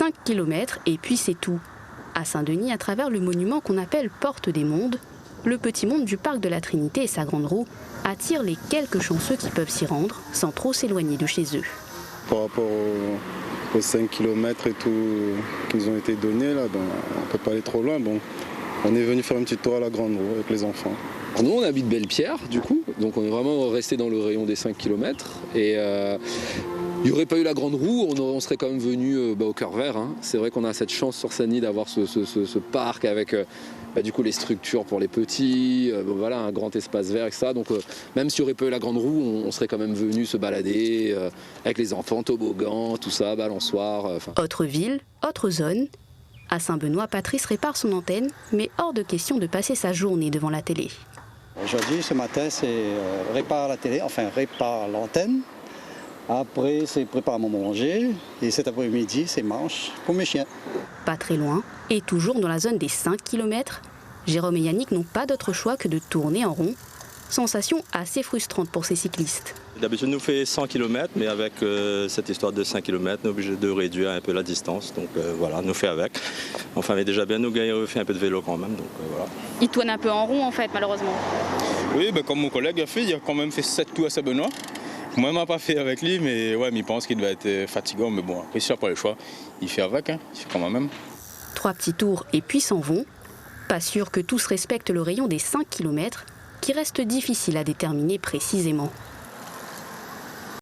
5 km et puis c'est tout. À Saint-Denis, à travers le monument qu'on appelle Porte des Mondes, le petit monde du parc de la Trinité et sa grande roue attire les quelques chanceux qui peuvent s'y rendre sans trop s'éloigner de chez eux. Par rapport aux 5 km et tout qui ont été donnés, là, on ne peut pas aller trop loin. Bon, on est venu faire un petit tour à la grande roue avec les enfants. Nous, on habite Belle-Pierre, du coup, donc on est vraiment resté dans le rayon des 5 km. Et il n'y aurait pas eu la grande roue, on serait quand même venu au cœur vert. Hein. C'est vrai qu'on a cette chance sur Sagny d'avoir ce parc avec du coup les structures pour les petits, voilà, un grand espace vert, etc. Donc même s'il n'y aurait pas eu la grande roue, on serait quand même venu se balader avec les enfants, toboggan, tout ça, balançoire. Autre ville, autre zone. À Saint-Benoît, Patrice répare son antenne, mais hors de question de passer sa journée devant la télé. Aujourd'hui, ce matin, c'est répare la télé, enfin répare l'antenne. Après, c'est prépare mon manger. Et cet après-midi, c'est marche pour mes chiens. Pas très loin, et toujours dans la zone des 5 km, Jérôme et Yannick n'ont pas d'autre choix que de tourner en rond. Sensation assez frustrante pour ces cyclistes. D'habitude, nous fait 100 km, mais avec cette histoire de 5 km, nous sommes obligés de réduire un peu la distance. Donc voilà, nous fait avec. Enfin, mais déjà bien, nous gagnons fait un peu de vélo quand même. Donc voilà. Il tourne un peu en rond en fait, malheureusement. Oui, comme mon collègue a fait, il a quand même fait 7 tours à Saint-Benoît. Moi, je n'ai pas fait avec lui, mais ouais, il pense qu'il doit être fatigant. Mais bon, après, s'il n'a pas le choix, il fait avec, hein, il fait quand même. 3 petits tours et puis s'en vont. Pas sûr que tous respectent le rayon des 5 km, qui reste difficile à déterminer précisément.